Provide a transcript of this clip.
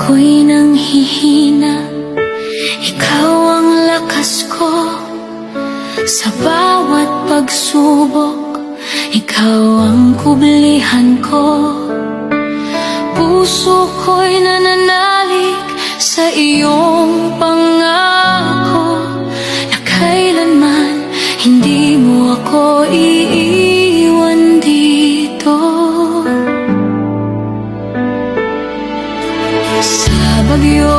ako'y nanghihina, ikaw ang lakas ko. Sa bawat pagsubok, ikaw ang kublihan ko. Puso ko'y nananalig sa iyong pangako, na kailanman hindi mo ako iiwan dito. Sa bagyo